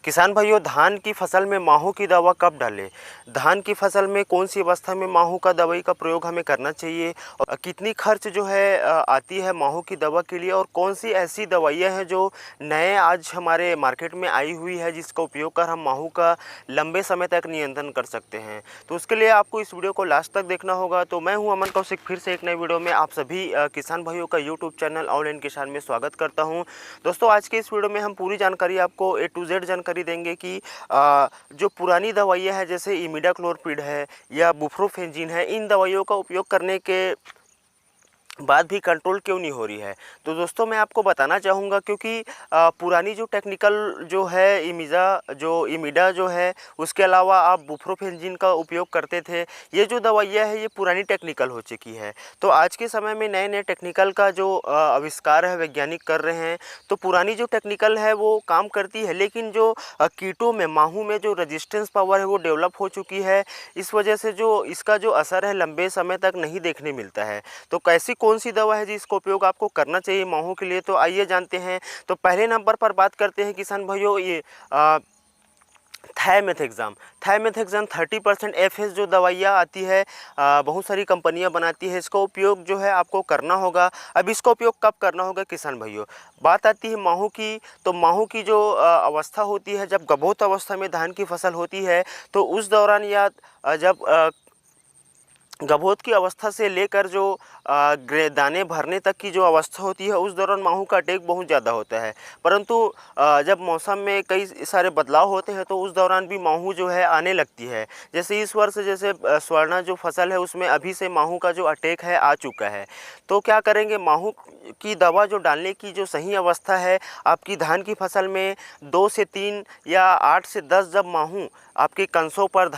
किसान भाइयों, धान की फसल में माहू की दवा कब डालें? धान की फसल में कौन सी अवस्था में माहू का दवाई का प्रयोग हमें करना चाहिए और कितनी खर्च जो है आती है माहू की दवा के लिए, और कौन सी ऐसी दवाइयाँ हैं जो नए आज हमारे मार्केट में आई हुई है जिसका उपयोग कर हम माहू का लंबे समय तक नियंत्रण कर सकते हैं। तो उसके लिए आपको इस वीडियो को लास्ट तक देखना होगा। तो मैं हूं अमन कौशिक, फिर से एक नई वीडियो में आप सभी किसान भाइयों का यूट्यूब चैनल ऑल इन किसान में स्वागत करता हूं। दोस्तों, आज के इस वीडियो में हम पूरी जानकारी आपको A to Z जानकारी देंगे कि जो पुरानी दवाइयाँ हैं जैसे इमिडाक्लोपरिड है या बुप्रोफेंजिन है, इन दवाइयों का उपयोग करने के बाद भी कंट्रोल क्यों नहीं हो रही है। तो दोस्तों, मैं आपको बताना चाहूँगा क्योंकि पुरानी जो टेक्निकल जो है इमिडा जो है, उसके अलावा आप बुप्रोफेंजिन का उपयोग करते थे। ये जो दवाइयाँ है ये पुरानी टेक्निकल हो चुकी है। तो आज के समय में नए नए टेक्निकल का जो आविष्कार है वैज्ञानिक कर रहे हैं। तो पुरानी जो टेक्निकल है वो काम करती है, लेकिन जो कीटों में माहू में जो रेजिस्टेंस पावर है वो डेवलप हो चुकी है। इस वजह से जो इसका जो असर है लंबे समय तक नहीं देखने मिलता है। तो कैसी कौन सी दवा है जिसका उपयोग आपको करना चाहिए माहू के लिए, तो आइए जानते हैं। तो पहले नंबर पर बात करते हैं किसान भाइयों, ये थायमेथेक्साम 30% एफएस जो दवाइयाँ आती है, बहुत सारी कंपनियां बनाती है। इसका उपयोग जो है आपको करना होगा। अब इसका उपयोग कब करना होगा किसान भाइयों? बात आती है माहू की। तो माहू की जो अवस्था होती है, जब गभोत अवस्था में धान की फसल होती है, तो उस दौरान या जब गभोत की अवस्था से लेकर जो दाने भरने तक की जो अवस्था होती है, उस दौरान माहू का अटैक बहुत ज़्यादा होता है। परंतु जब मौसम में कई सारे बदलाव होते हैं तो उस दौरान भी माहू जो है आने लगती है। जैसे इस वर्ष जैसे स्वर्णा जो फसल है उसमें अभी से माहू का जो अटैक है आ चुका है। तो क्या करेंगे, माहू की दवा जो डालने की जो सही अवस्था है, आपकी धान की फसल में 2 से 3 या 8 से 10 जब माहू आपके कंसों पर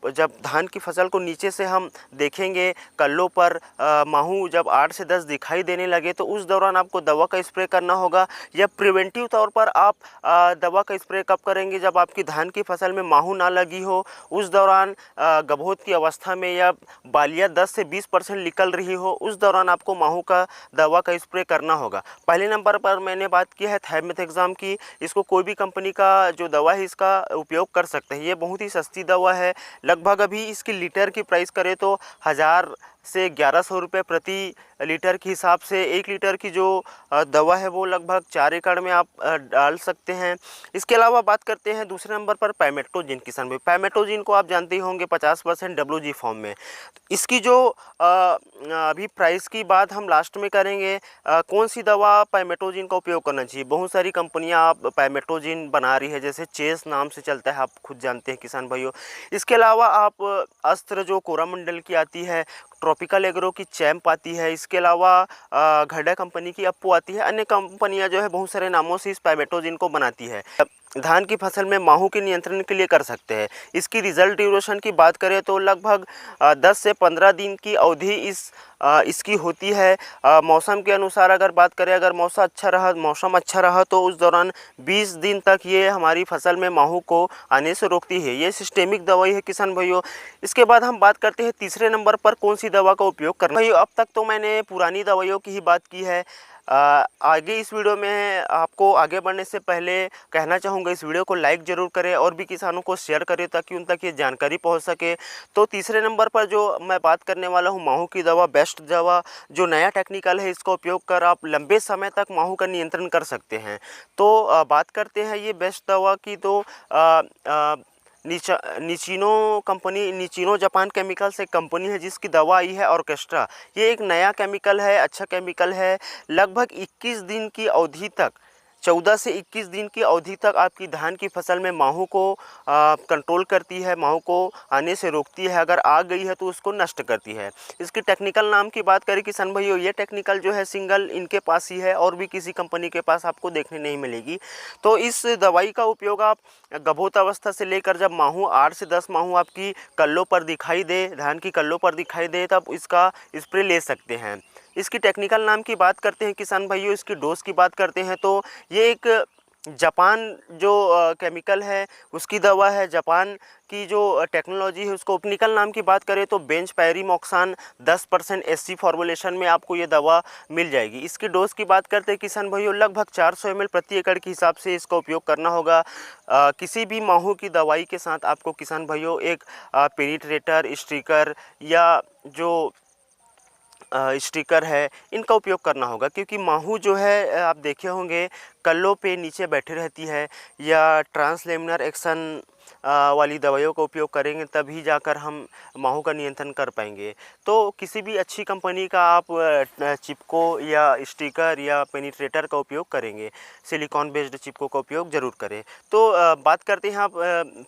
जब धान की फसल को नीचे से हम देखेंगे, कल्लों पर माहू जब 8 से 10 दिखाई देने लगे, तो उस दौरान आपको दवा का स्प्रे करना होगा। या प्रिवेंटिव तौर पर आप दवा का स्प्रे कब करेंगे? जब आपकी धान की फसल में माहू ना लगी हो, उस दौरान गभोत की अवस्था में या बालियाँ 10 से 20% निकल रही हो, उस दौरान आपको माहू का दवा का स्प्रे करना होगा। पहले नंबर पर मैंने बात की है थायमेथेक्साम की। इसको कोई भी कंपनी का जो दवा है इसका उपयोग कर सकते हैं। ये बहुत ही सस्ती दवा है। लगभग अभी इसकी लीटर की प्राइस करें तो 1000 से 1100 रुपये प्रति लीटर के हिसाब से 1 लीटर की जो दवा है वो लगभग 4 एकड़ में आप डाल सकते हैं। इसके अलावा बात करते हैं दूसरे नंबर पर पैमेट्रोजिन। किसान भाई, पैमेट्रोजिन को आप जानते ही होंगे 50% WG फॉर्म में। इसकी जो अभी प्राइस की बात हम लास्ट में करेंगे। कौन सी दवा पैमेट्रोजिन का उपयोग करना चाहिए? बहुत सारी कंपनियां आप पैमेट्रोजिन बना रही है, जैसे चेस नाम से चलता है, आप खुद जानते हैं किसान भाइयों। इसके अलावा आप अस्त्र जो कोरामंडल की आती है, ट्रॉपिकल एग्रो की चैम्प आती है, इसके अलावा घड़ा कंपनी की अप्पो आती है। अन्य कंपनियां जो है बहुत सारे नामों से इस पैमेट्रोजिन को बनाती है। धान की फसल में माहू के नियंत्रण के लिए कर सकते हैं। इसकी रिजल्ट ड्यूरेशन की बात करें तो लगभग 10 से 15 दिन की अवधि इसकी होती है। मौसम के अनुसार अगर बात करें, अगर मौसम अच्छा रहा तो उस दौरान 20 दिन तक ये हमारी फसल में माहू को आने से रोकती है। ये सिस्टेमिक दवाई है किसान भाइयों। इसके बाद हम बात करते हैं तीसरे नंबर पर कौन सी दवा का उपयोग करना भाइयों। अब तक तो मैंने पुरानी दवाइयों की ही बात की है। आगे इस वीडियो में आपको आगे बढ़ने से पहले कहना चाहूँगा, इस वीडियो को लाइक ज़रूर करें और भी किसानों को शेयर करें ताकि उन तक ये जानकारी पहुँच सके। तो तीसरे नंबर पर जो मैं बात करने वाला हूँ, माहू की दवा, बेस्ट दवा जो नया टेक्निकल है, इसका उपयोग कर आप लंबे समय तक माहू का नियंत्रण कर सकते हैं। तो बात करते हैं ये बेस्ट दवा की। तो निचिनो जापान केमिकल्स एक कंपनी है जिसकी दवा आई है ऑर्केस्ट्रा। ये एक नया केमिकल है, अच्छा केमिकल है। लगभग 21 दिन की अवधि तक, 14 से 21 दिन की अवधि तक आपकी धान की फसल में माहू को कंट्रोल करती है, माहू को आने से रोकती है। अगर आ गई है तो उसको नष्ट करती है। इसकी टेक्निकल नाम की बात करें किसान भाइयों, ये टेक्निकल जो है सिंगल इनके पास ही है और भी किसी कंपनी के पास आपको देखने नहीं मिलेगी। तो इस दवाई का उपयोग आप गभोत अवस्था से लेकर जब माहू 8 से 10 माहू आपकी कल्लों पर दिखाई दे, धान की कल्लों पर दिखाई दे, तब इसका स्प्रे ले सकते हैं। इसकी टेक्निकल नाम की बात करते हैं किसान भाइयों, इसकी डोज की बात करते हैं तो ये एक जापान जो केमिकल है उसकी दवा है। जापान की जो टेक्नोलॉजी है उसको ओपनिकल नाम की बात करें तो बेंच पैरीमोक्सान 10% एससी फॉर्मुलेशन में आपको ये दवा मिल जाएगी। इसकी डोज की बात करते हैं किसान भाइयों, लगभग 400 ml प्रति एकड़ के हिसाब से इसका उपयोग करना होगा। किसी भी माहू की दवाई के साथ आपको किसान भाइयों एक पेनिट्रेटर स्टिकर या जो स्टिकर है इनका उपयोग करना होगा, क्योंकि माहू जो है आप देखे होंगे कल्लों पे नीचे बैठे रहती है, या ट्रांसलेमिनर एक्शन वाली दवाइयों का उपयोग करेंगे तभी जाकर हम माहू का नियंत्रण कर पाएंगे। तो किसी भी अच्छी कंपनी का आप चिपको या स्टिकर या पेनिट्रेटर का उपयोग करेंगे, सिलिकॉन बेस्ड चिपको का उपयोग ज़रूर करें। तो बात करते हैं आप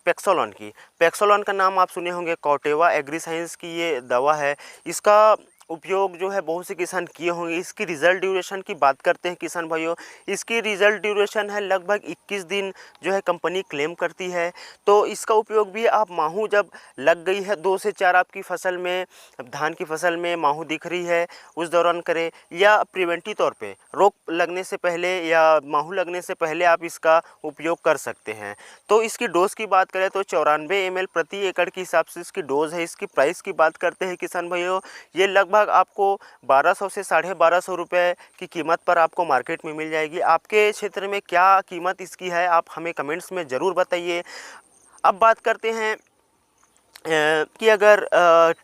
पेक्सोलॉन की। पेक्सोलॉन का नाम आप सुने होंगे, कॉर्टेवा एग्रीसाइंस की ये दवा है। इसका उपयोग जो है बहुत से किसान किए होंगे। इसकी रिज़ल्ट ड्यूरेशन की बात करते हैं किसान भाइयों, इसकी रिज़ल्ट ड्यूरेशन है लगभग 21 दिन जो है कंपनी क्लेम करती है। तो इसका उपयोग भी आप माहू जब लग गई है 2 से 4 आपकी फसल में, धान की फसल में माहू दिख रही है उस दौरान करें, या प्रिवेंटिव तौर पे रोग लगने से पहले या माहू लगने से पहले आप इसका उपयोग कर सकते हैं। तो इसकी डोज की बात करें तो 94 ml प्रति एकड़ के हिसाब से इसकी डोज है। इसकी प्राइस की बात करते हैं किसान भाइयों, ये लगभग आपको 1200 से 1250 रुपये की कीमत पर आपको मार्केट में मिल जाएगी। आपके क्षेत्र में क्या कीमत इसकी है आप हमें कमेंट्स में ज़रूर बताइए। अब बात करते हैं कि अगर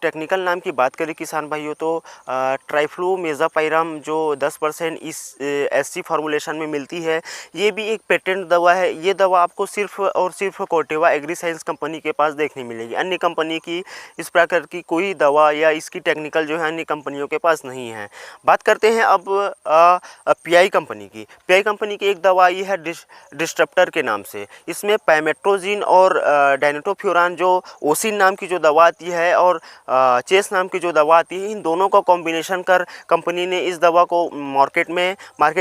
टेक्निकल नाम की बात करें किसान भाइयों तो ट्राइफ्लूमेज़ापाइराम जो 10% इस एससी फार्मूलेशन में मिलती है, ये भी एक पेटेंट दवा है। ये दवा आपको सिर्फ और सिर्फ कॉर्टेवा एग्रीसाइंस कंपनी के पास देखने मिलेगी। अन्य कंपनी की इस प्रकार की कोई दवा या इसकी टेक्निकल जो है अन्य कंपनियों के पास नहीं है। बात करते हैं अब पीआई कंपनी की। पीआई कंपनी की एक दवा आई है डिस्ट्रप्टर के नाम से। इसमें पैमेट्रोजिन और डायनिटोफ्यूरान जो ओसिन नाम की जो दवा आती है और चेस नाम की जो दवा आती है, इन दोनों का कॉम्बिनेशन कर कंपनी ने इस दवा को मार्केट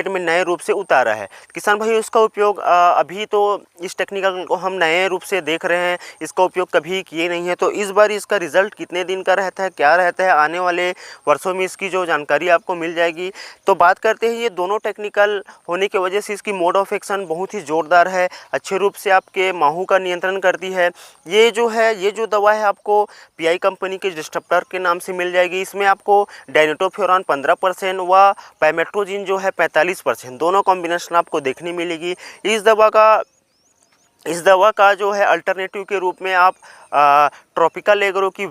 में नए रूप से उतारा है। किसान भाई इसका उपयोग अभी तो इस टेक्निकल को हम नए रूप से देख रहे हैं, इसका उपयोग कभी किए नहीं है। तो इस बार इसका रिजल्ट कितने दिन का रहता है, क्या रहता है, आने वाले वर्षों में इसकी जो जानकारी आपको मिल जाएगी। तो बात करते हैं, ये दोनों टेक्निकल होने की वजह से इसकी मोड ऑफ एक्शन बहुत ही ज़ोरदार है, अच्छे रूप से आपके माहू का नियंत्रण करती है। ये जो दवा है आपको पीआई कंपनी के डिस्ट्रप्टर के नाम से मिल जाएगी। इसमें आपको डायनिटोफ्यूरान 15% व पैमेट्रोजिन जो है 45%, दोनों कॉम्बिनेशन आपको देखने मिलेगी। इस दवा का जो है अल्टरनेटिव के रूप में आप ट्रॉपिकल एग्रो की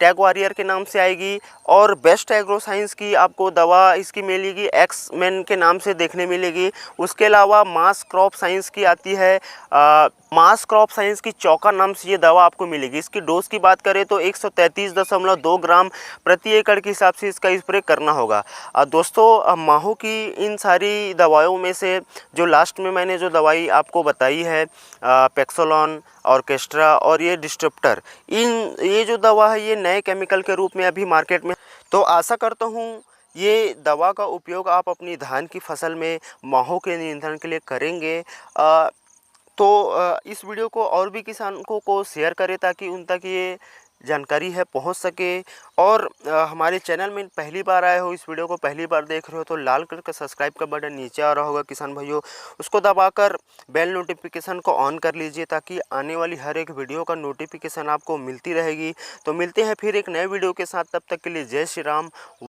टैग वॉरियर के नाम से आएगी, और बेस्ट एग्रो साइंस की आपको दवा इसकी मिलेगी एक्स-मेन के नाम से देखने मिलेगी। उसके अलावा मास क्रॉप साइंस की आती है, मास क्रॉप साइंस की चौका नाम से ये दवा आपको मिलेगी। इसकी डोज की बात करें तो 133.2 ग्राम प्रति एकड़ के हिसाब से इसका स्प्रे करना होगा। दोस्तों, माहू की इन सारी दवाओं में से जो लास्ट में मैंने जो दवाई आपको बताई है, पेक्सोलॉन, ऑर्केस्ट्रा और ये डिस्ट्रप्टर, ये जो दवा है ये नए केमिकल के रूप में अभी मार्केट में। तो आशा करता हूँ ये दवा का उपयोग आप अपनी धान की फसल में माहू के नियंत्रण के लिए करेंगे। तो इस वीडियो को और भी किसानों को शेयर करें ताकि उन तक ये जानकारी है पहुंच सके। और हमारे चैनल में पहली बार आए हो, इस वीडियो को पहली बार देख रहे हो तो लाल कलर का सब्सक्राइब का बटन नीचे आ रहा होगा किसान भाइयों, उसको दबाकर बेल नोटिफिकेशन को ऑन कर लीजिए ताकि आने वाली हर एक वीडियो का नोटिफिकेशन आपको मिलती रहेगी। तो मिलते हैं फिर एक नए वीडियो के साथ, तब तक के लिए जय श्री राम।